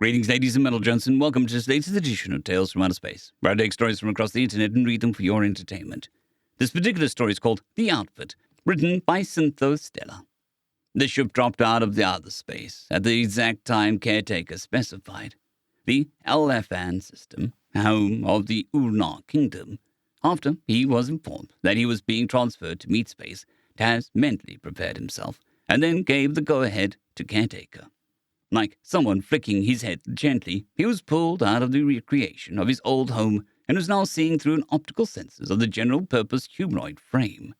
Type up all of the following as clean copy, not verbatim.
Greetings, ladies and metal gents, and welcome to this latest edition of Tales from Outer Space, where I take stories from across the internet and read them for your entertainment. This particular story is called The Outfit, written by Syntho Stella. The ship dropped out of the outer space at the exact time Caretaker specified. The LFN system, home of the Urnar Kingdom. After he was informed that he was being transferred to meat space, Taz mentally prepared himself, and then gave the go-ahead to Caretaker. Like someone flicking his head gently, he was pulled out of the recreation of his old home and was now seeing through an optical sensors of the general-purpose humanoid frame.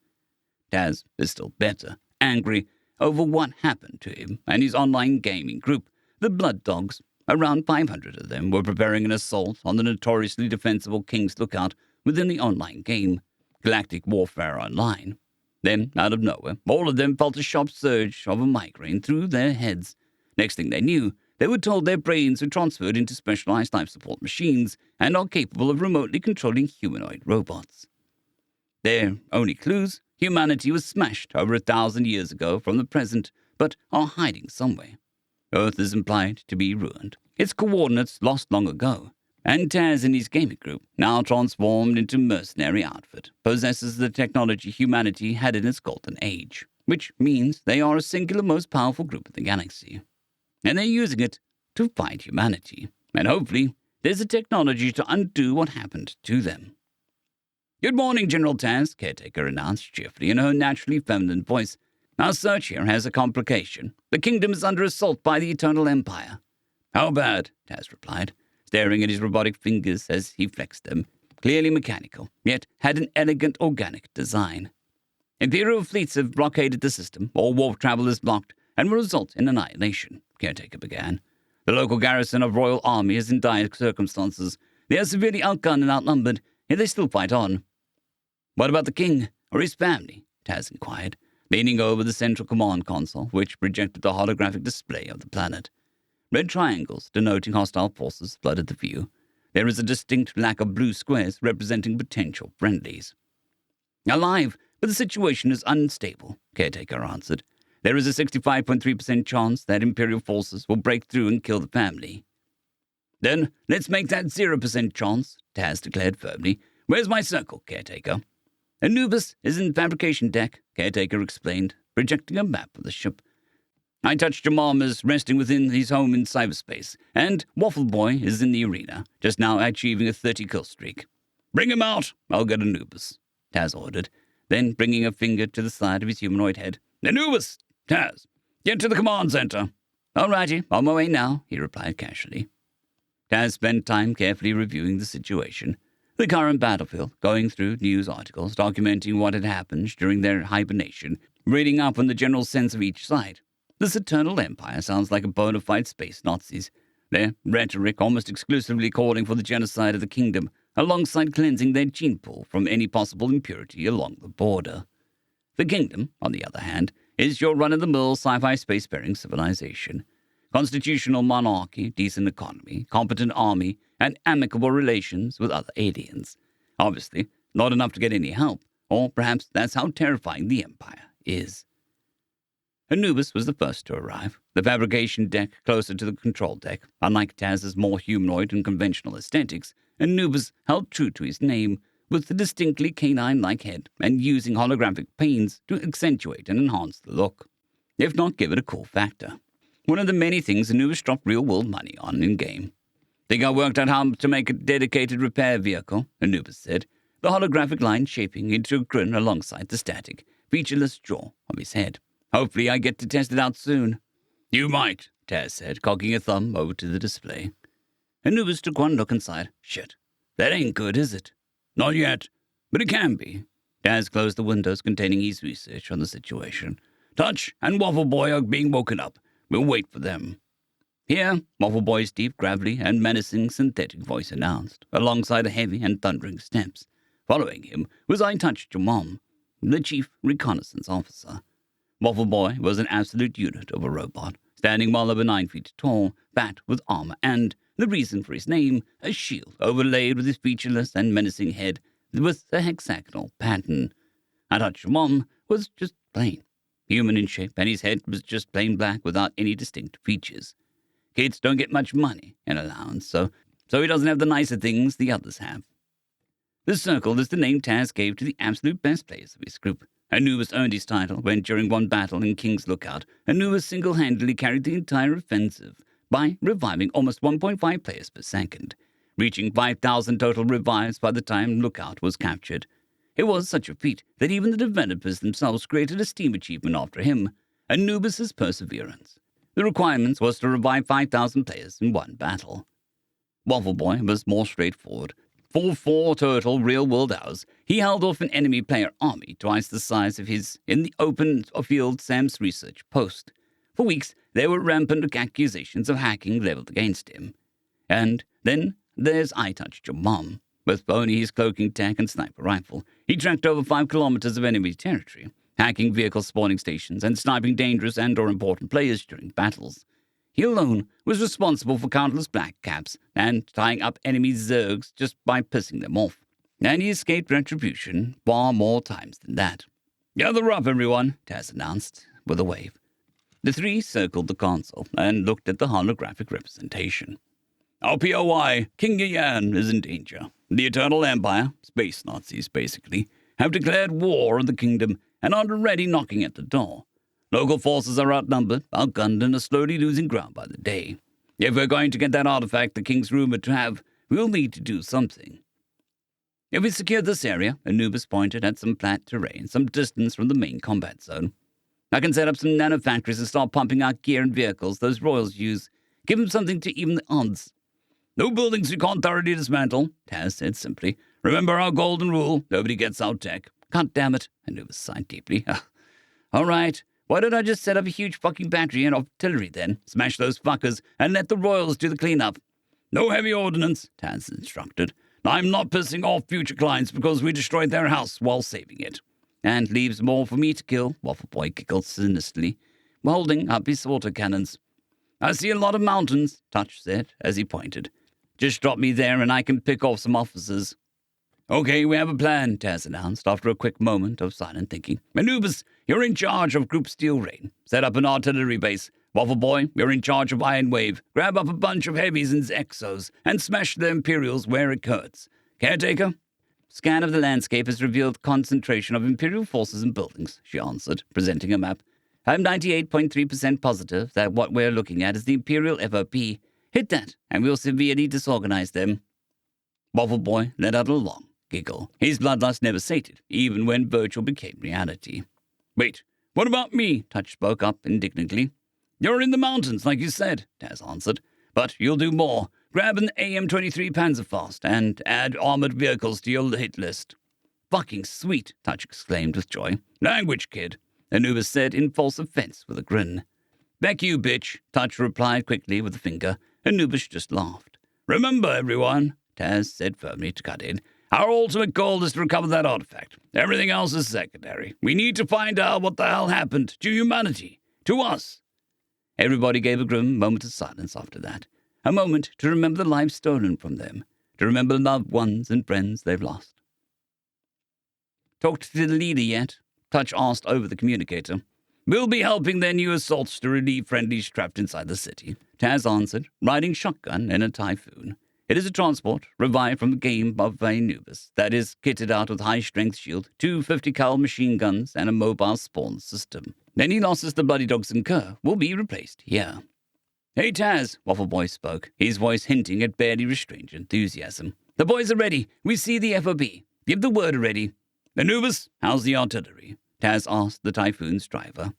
Taz is still better, angry over what happened to him and his online gaming group, the Blood Dogs. Around 500 of them were preparing an assault on the notoriously defensible King's Lookout within the online game, Galactic Warfare Online. Then, out of nowhere, all of them felt a sharp surge of a migraine through their heads. Next thing they knew, they were told their brains were transferred into specialized life support machines and are capable of remotely controlling humanoid robots. Their only clues: humanity was smashed over 1,000 years ago from the present, but are hiding somewhere. Earth is implied to be ruined, its coordinates lost long ago, and Taz and his gaming group, now transformed into mercenary outfit, possesses the technology humanity had in its golden age, which means they are a singular most powerful group in the galaxy. And they're using it to fight humanity, and hopefully there's a technology to undo what happened to them. "Good morning, General Taz," Caretaker announced cheerfully in her naturally feminine voice. "Our search here has a complication. The kingdom is under assault by the Eternal Empire." "How bad?" Taz replied, staring at his robotic fingers as he flexed them, clearly mechanical, yet had an elegant organic design. "Imperial fleets have blockaded the system, all warp travel is blocked, and will result in annihilation," Caretaker began. "The local garrison of Royal Army is in dire circumstances. They are severely outgunned and outnumbered, yet they still fight on." "What about the king, or his family?" Taz inquired, leaning over the central command console, which projected the holographic display of the planet. Red triangles denoting hostile forces flooded the view. There is a distinct lack of blue squares representing potential friendlies. "Alive, but the situation is unstable," Caretaker answered. "There is a 65.3% chance that Imperial forces will break through and kill the family." "Then let's make that 0% chance," Taz declared firmly. "Where's my circle, Caretaker?" "Anubis is in the fabrication deck," Caretaker explained, projecting a map of the ship. "I touched your mom is resting within his home in cyberspace, and Waffle Boy is in the arena, just now achieving a 30-kill streak." "Bring him out, I'll get Anubis," Taz ordered, then bringing a finger to the side of his humanoid head. "Anubis! Taz, get to the command center." "All righty, on my way now," he replied casually. Taz spent time carefully reviewing the situation. The current battlefield, going through news articles documenting what had happened during their hibernation, reading up on the general sense of each side. This Eternal Empire sounds like a bona fide space Nazis, their rhetoric almost exclusively calling for the genocide of the kingdom, alongside cleansing their gene pool from any possible impurity along the border. The kingdom, on the other hand, is your run-of-the-mill sci-fi spacefaring civilization. Constitutional monarchy, decent economy, competent army, and amicable relations with other aliens. Obviously, not enough to get any help, or perhaps that's how terrifying the Empire is. Anubis was the first to arrive, the fabrication deck closer to the control deck. Unlike Taz's more humanoid and conventional aesthetics, Anubis held true to his name, with a distinctly canine-like head and using holographic panes to accentuate and enhance the look, if not give it a cool factor. One of the many things Anubis dropped real-world money on in-game. "Think I worked out how to make a dedicated repair vehicle," Anubis said, the holographic line shaping into a grin alongside the static, featureless jaw of his head. "Hopefully I get to test it out soon." "You might," Taz said, cocking a thumb over to the display. Anubis took one look inside. "Shit, that ain't good, is it?" "Not yet, but it can be." Taz closed the windows containing his research on the situation. "Touch and Waffle Boy are being woken up. We'll wait for them." "Here," Waffle Boy's deep, gravelly, and menacing synthetic voice announced, alongside the heavy and thundering steps. Following him was I Touched Your Mom, the chief reconnaissance officer. Waffle Boy was an absolute unit of a robot, standing well over 9 feet tall, fat with armor, and, the reason for his name, a shield overlaid with his featureless and menacing head with a hexagonal pattern. I Touched Your Mom was just plain human in shape, and his head was just plain black without any distinct features. Kids don't get much money in allowance, so he doesn't have the nicer things the others have. The Circle is the name Taz gave to the absolute best players of his group. Anubis earned his title when, during one battle in King's Lookout, Anubis single-handedly carried the entire offensive by reviving almost 1.5 players per second, reaching 5,000 total revives by the time Lookout was captured. It was such a feat that even the developers themselves created a Steam achievement after him, Anubis's Perseverance. The requirement was to revive 5,000 players in one battle. Waffle Boy was more straightforward. For 4 total real-world hours, he held off an enemy player army twice the size of his in the open field Sam's research post. For weeks, there were rampant accusations of hacking leveled against him. And then there's I Touched Your Mom. With only his cloaking tech and sniper rifle, he tracked over 5 kilometers of enemy territory, hacking vehicle spawning stations and sniping dangerous and/or important players during battles. He alone was responsible for countless black caps and tying up enemy zergs just by pissing them off. And he escaped retribution far more times than that. "Gather up, everyone," Taz announced, with a wave. The 3 circled the console and looked at the holographic representation. "Our POI, King Yea, is in danger. The Eternal Empire, space Nazis basically, have declared war on the kingdom and are already knocking at the door. Local forces are outnumbered, outgunned, and are slowly losing ground by the day. If we're going to get that artifact the king's rumored to have, we'll need to do something. If we secure this area," Anubis pointed at some flat terrain some distance from the main combat zone, "I can set up some nanofactories and start pumping out gear and vehicles those royals use. Give them something to even the odds." "No buildings we can't thoroughly dismantle," Taz said simply. "Remember our golden rule, nobody gets our tech." "God damn it," Anubis sighed deeply. "All right. Why don't I just set up a huge fucking battery and artillery then? Smash those fuckers and let the royals do the cleanup." "No heavy ordnance," Taz instructed. "I'm not pissing off future clients because we destroyed their house while saving it." "And leaves more for me to kill," Waffle Boy giggled sinisterly, holding up his autocannons. "I see a lot of mountains," Touch said as he pointed. "Just drop me there and I can pick off some officers." "Okay, we have a plan," Taz announced after a quick moment of silent thinking. "Anubis, you're in charge of Group Steel Rain. Set up an artillery base. Waffle Boy, you're in charge of Iron Wave. Grab up a bunch of heavies and exos and smash the Imperials where it hurts. Caretaker?" "Scan of the landscape has revealed concentration of Imperial forces and buildings," she answered, presenting a map. "I'm 98.3% positive that what we're looking at is the Imperial FOP. Hit that, and we'll severely disorganize them." Waffle Boy let out a long giggle. His bloodlust never sated, even when virtual became reality. "Wait, what about me?" Touch spoke up indignantly. "You're in the mountains, like you said," Taz answered. "But you'll do more. Grab an AM-23 Panzerfaust and add armored vehicles to your hit list." "Fucking sweet," Touch exclaimed with joy. "Language, kid," Anubis said in false offense with a grin. "Back you, bitch," Touch replied quickly with a finger. Anubis just laughed. "Remember, everyone," Taz said firmly to cut in, "our ultimate goal is to recover that artifact. Everything else is secondary. We need to find out what the hell happened to humanity, to us." Everybody gave a grim moment of silence after that. A moment to remember the lives stolen from them, to remember loved ones and friends they've lost. "Talked to the leader yet?" Touch asked over the communicator. "We'll be helping their new assaults to relieve friendlies trapped inside the city," Taz answered, riding shotgun in a Typhoon. It is a transport, revived from the game of Anubis, that is kitted out with high-strength shield, 2 50-cal machine guns, and a mobile spawn system. Any losses the Bloody Dogs incur will be replaced here. "Hey, Taz," Waffle Boy spoke, his voice hinting at barely restrained enthusiasm. "The boys are ready. We see the FOB. Give the word already." "Anubis, how's the artillery?" Taz asked the Typhoon's driver.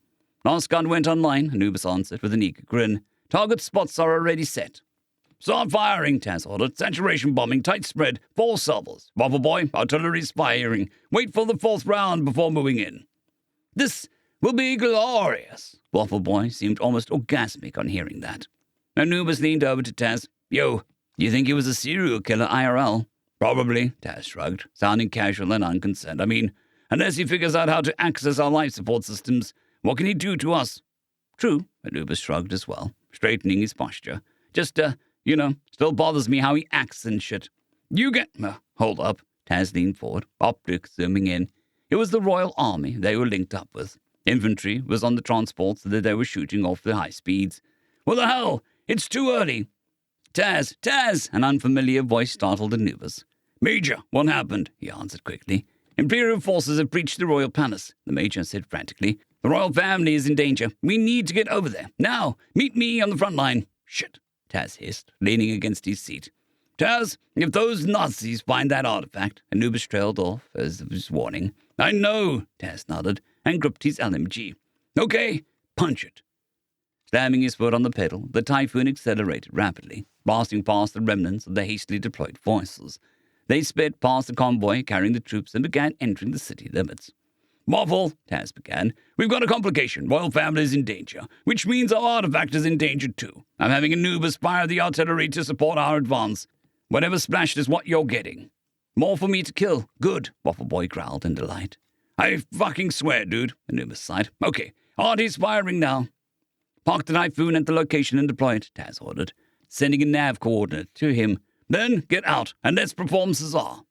"Last gun went online," Anubis answered with an eager grin. "Target spots are already set." "Start firing," Taz ordered. "Saturation bombing, tight spread, 4 salvos. Waffle Boy, artillery's firing. Wait for the 4th round before moving in." "This will be glorious." Waffle Boy seemed almost orgasmic on hearing that. Anubis leaned over to Taz. "Yo, you think he was a serial killer IRL?" "Probably," Taz shrugged, sounding casual and unconcerned. "I mean, unless he figures out how to access our life support systems, what can he do to us?" "True," Anubis shrugged as well, straightening his posture. "Just, still bothers me how he acts and shit." "You get..." Hold up." Taz leaned forward, optics zooming in. It was the Royal Army they were linked up with. Infantry was on the transports that they were shooting off the high speeds. "What the hell? It's too early. Taz! An unfamiliar voice startled Anubis. Major, what happened? He answered quickly. Imperial forces have breached the royal palace, the Major said frantically. The royal family is in danger. We need to get over there. Now, meet me on the front line. Shit, Taz hissed, leaning against his seat. Taz, if those Nazis find that artifact, Anubis trailed off as of his warning. I know, Taz nodded, and gripped his LMG. Okay, punch it. Slamming his foot on the pedal, the Typhoon accelerated rapidly, blasting past the remnants of the hastily deployed forces. They sped past the convoy carrying the troops and began entering the city limits. Waffle, Taz began. We've got a complication. Royal family is in danger, which means our artifact is in danger too. I'm having Anubis fire the artillery to support our advance. Whatever splashed is what you're getting. More for me to kill. Good, Waffle Boy growled in delight. I fucking swear, dude, Anubis sighed. Okay, Artie's firing now. Park the Typhoon at the location and deploy it, Taz ordered, sending a nav coordinate to him. Then get out and let's perform Caesar.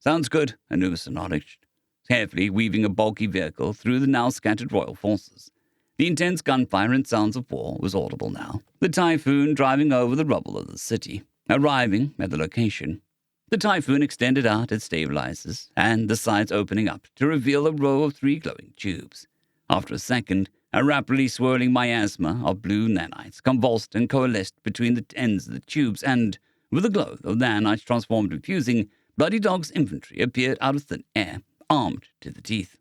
Sounds good, Anubis acknowledged, carefully weaving a bulky vehicle through the now scattered royal forces. The intense gunfire and sounds of war was audible now, the Typhoon driving over the rubble of the city. Arriving at the location, the Typhoon extended out its stabilizers and the sides opening up to reveal a row of 3 glowing tubes. After a second, a rapidly swirling miasma of blue nanites convulsed and coalesced between the ends of the tubes, and, with the glow of nanites transformed and fusing, Bloody Dog's infantry appeared out of thin air, armed to the teeth.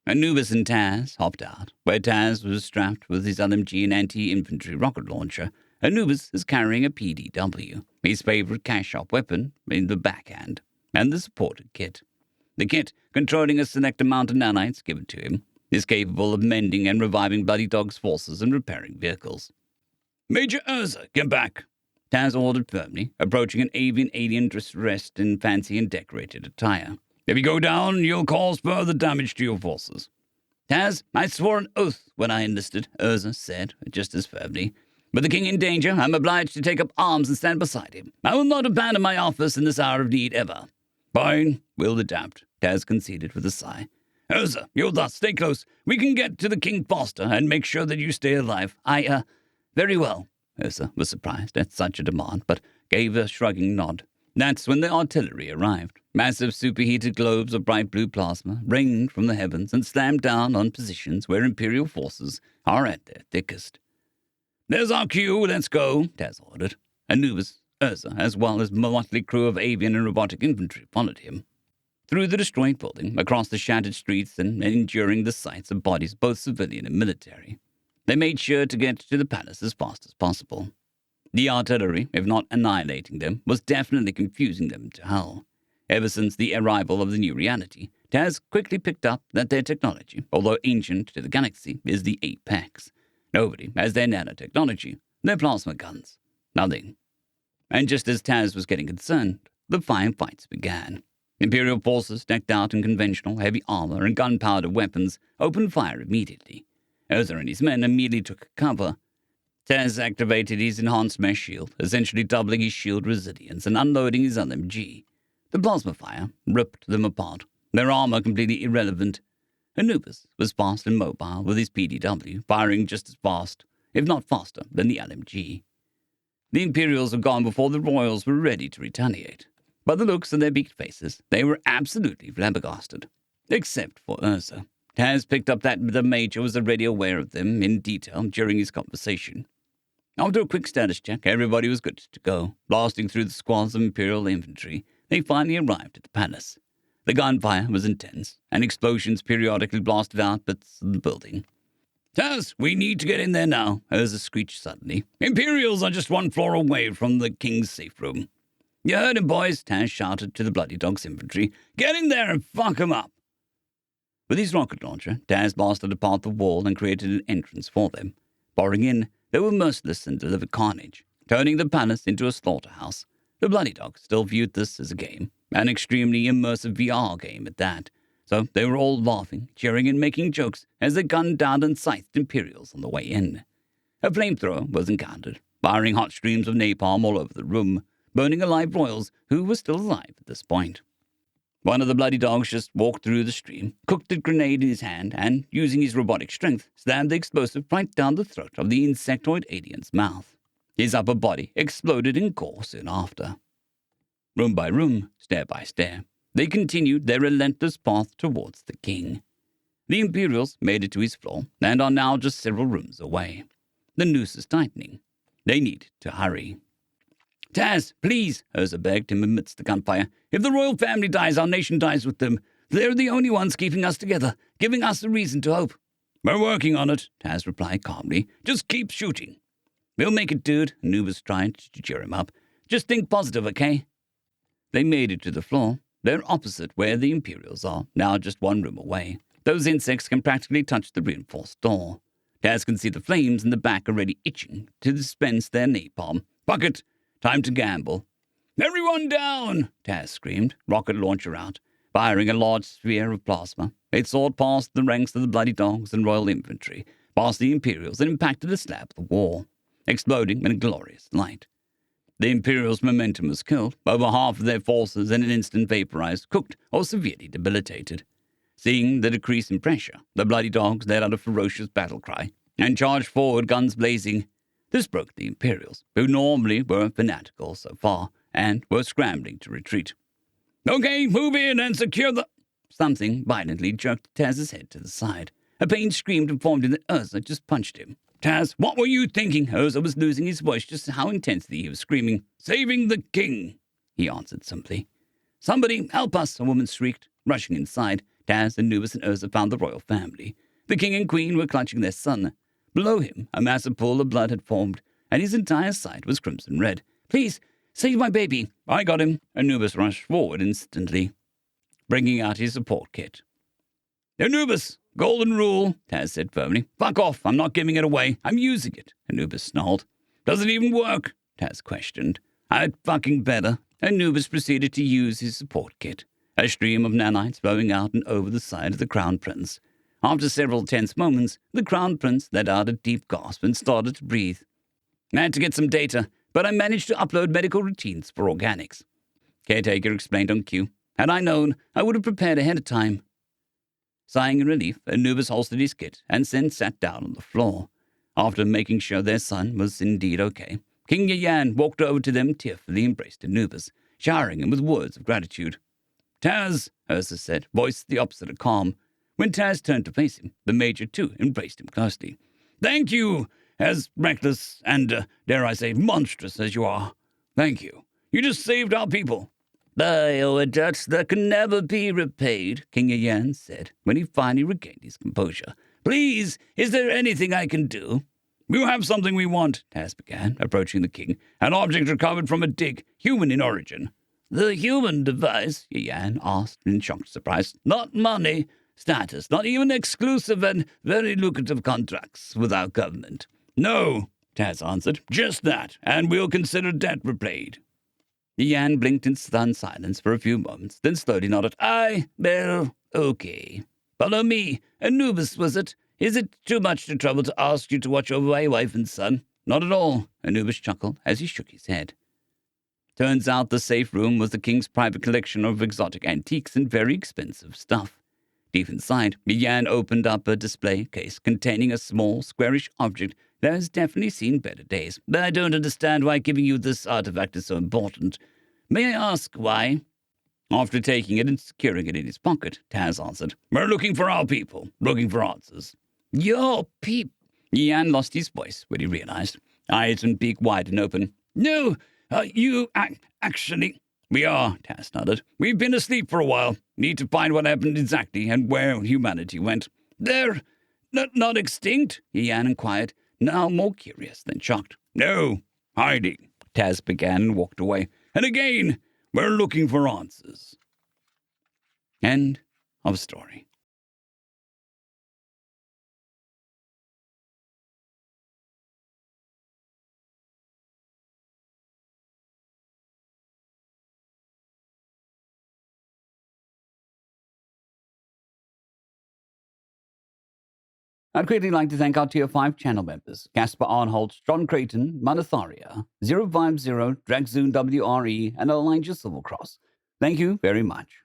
Anubis and Taz hopped out, where Taz was strapped with his LMG and anti-infantry rocket launcher. Anubis is carrying a PDW, his favorite cash shop weapon, in the backhand, and the supported kit. The kit, controlling a select amount of nanites given to him, is capable of mending and reviving Bloody Dog's forces and repairing vehicles. Major Urza, get back, Taz ordered firmly, approaching an avian alien dressed in fancy and decorated attire. If you go down, you'll cause further damage to your forces. Taz, I swore an oath when I enlisted, Urza said, just as firmly. With the king in danger, I'm obliged to take up arms and stand beside him. I will not abandon my office in this hour of need ever. Fine, we'll adapt, Taz conceded with a sigh. Urza, you're thus, stay close. We can get to the king faster and make sure that you stay alive. Very well. Urza was surprised at such a demand, but gave a shrugging nod. That's when the artillery arrived. Massive superheated globes of bright blue plasma rained from the heavens and slammed down on positions where Imperial forces are at their thickest. There's our cue, let's go, Taz ordered. Anubis, Urza, as well as a motley crew of avian and robotic infantry followed him. Through the destroyed building, across the shattered streets, and enduring the sights of bodies both civilian and military, they made sure to get to the palace as fast as possible. The artillery, if not annihilating them, was definitely confusing them to hell. Ever since the arrival of the new reality, Taz quickly picked up that their technology, although ancient to the galaxy, is the apex. Nobody has their nanotechnology, their plasma guns. Nothing. And just as Taz was getting concerned, the firefights began. Imperial forces, decked out in conventional heavy armor and gunpowder weapons, opened fire immediately. Urza and his men immediately took cover. Taz activated his enhanced mesh shield, essentially doubling his shield resilience and unloading his LMG. The plasma fire ripped them apart, their armor completely irrelevant. Anubis was fast and mobile with his PDW, firing just as fast, if not faster, than the LMG. The Imperials were gone before the Royals were ready to retaliate. By the looks on their beaked faces, they were absolutely flabbergasted. Except for Urza. Taz picked up that the Major was already aware of them in detail during his conversation. After a quick status check, everybody was good to go. Blasting through the squads of Imperial infantry, they finally arrived at the palace. The gunfire was intense, and explosions periodically blasted out bits of the building. Taz, we need to get in there now, Urza screeched suddenly. Imperials are just 1 floor away from the king's safe room. You heard him, boys, Taz shouted to the Bloody Dog's infantry. Get in there and fuck 'em up. With his rocket launcher, Taz blasted apart the wall and created an entrance for them. Pouring in, they were merciless and delivered carnage, turning the palace into a slaughterhouse. The Bloody Dog still viewed this as a game, an extremely immersive VR game at that, so they were all laughing, cheering and making jokes as they gunned down and scythed Imperials on the way in. A flamethrower was encountered, firing hot streams of napalm all over the room, burning alive royals who were still alive at this point. One of the Bloody Dogs just walked through the stream, cooked a grenade in his hand, and, using his robotic strength, slammed the explosive right down the throat of the insectoid alien's mouth. His upper body exploded in core soon after. Room by room, stair by stair, they continued their relentless path towards the king. The Imperials made it to his floor and are now just several rooms away. The noose is tightening. They need to hurry. Taz, please, Urza begged him amidst the gunfire. If the royal family dies, our nation dies with them. They're the only ones keeping us together, giving us a reason to hope. We're working on it, Taz replied calmly. Just keep shooting. We'll make it, dude, Anubis tried to cheer him up. Just think positive, okay? They made it to the floor. They're opposite where the Imperials are, now just one room away. Those insects can practically touch the reinforced door. Taz can see the flames in the back already itching to dispense their napalm. Bucket! Time to gamble. Everyone down! Taz screamed, rocket launcher out, firing a large sphere of plasma. It soared past the ranks of the bloody dogs and royal infantry, past the Imperials, and impacted the slab of the wall, exploding in a glorious light. The Imperials' momentum was killed, over half of their forces in an instant vaporized, cooked, or severely debilitated. Seeing the decrease in pressure, the bloody dogs let out a ferocious battle cry and charged forward, guns blazing. This broke the Imperials, who normally were fanatical so far, and were scrambling to retreat. Okay, move in and secure the... Something violently jerked Taz's head to the side. A pain scream informed him that Urza just punched him. Taz, what were you thinking? Urza was losing his voice just how intensely he was screaming. Saving the king, he answered simply. Somebody help us, a woman shrieked. Rushing inside, Taz, Anubis, and Urza found the royal family. The king and queen were clutching their son. Below him, a massive pool of blood had formed, and his entire sight was crimson red. Please, save my baby. I got him. Anubis rushed forward instantly, bringing out his support kit. Anubis, golden rule, Taz said firmly. Fuck off, I'm not giving it away. I'm using it, Anubis snarled. Does it even work? Taz questioned. I'd fucking better. Anubis proceeded to use his support kit, a stream of nanites flowing out and over the side of the Crown Prince. After several tense moments, the Crown Prince let out a deep gasp and started to breathe. I had to get some data, but I managed to upload medical routines for organics. Caretaker explained on cue. Had I known, I would have prepared ahead of time. Sighing in relief, Anubis holstered his kit and then sat down on the floor. After making sure their son was indeed okay, King Yea walked over to them, tearfully embraced Anubis, showering him with words of gratitude. Taz, Urza said, voice the opposite of calm. When Taz turned to face him, the Major, too, embraced him closely. Thank you, as reckless and, dare I say, monstrous as you are. Thank you. You just saved our people. I owe a debt that can never be repaid, King Yea said, when he finally regained his composure. Please, is there anything I can do? You have something we want, Taz began, approaching the king. An object recovered from a dig, human in origin. The human device, Yea asked in shocked surprise. Not money. Status, not even exclusive and very lucrative contracts with our government. No, Taz answered, just that, and we'll consider debt repaid. Yea blinked in stunned silence for a few moments, then slowly nodded. Well, okay. Follow me. Anubis, was it? Is it too much trouble to ask you to watch over my wife and son? Not at all, Anubis chuckled as he shook his head. Turns out the safe room was the king's private collection of exotic antiques and very expensive stuff. Deep inside, Yea opened up a display case containing a small, squarish object that has definitely seen better days. But I don't understand why giving you this artifact is so important. May I ask why? After taking it and securing it in his pocket, Taz answered, We're looking for our people, looking for answers. Your peep. Yea lost his voice when he realized, eyes and beak wide and open. No, actually... We are, Taz nodded. We've been asleep for a while. Need to find what happened exactly and where humanity went. They're not extinct? Yea inquired, now more curious than shocked. No, hiding, Taz began and walked away. And again, we're looking for answers. End of story. I'd greatly like to thank our Tier 5 channel members, Caspar Arnholt, John Creighton, Manatharia, 050, Dragzoon WRE, and Elijah Silvercross. Thank you very much.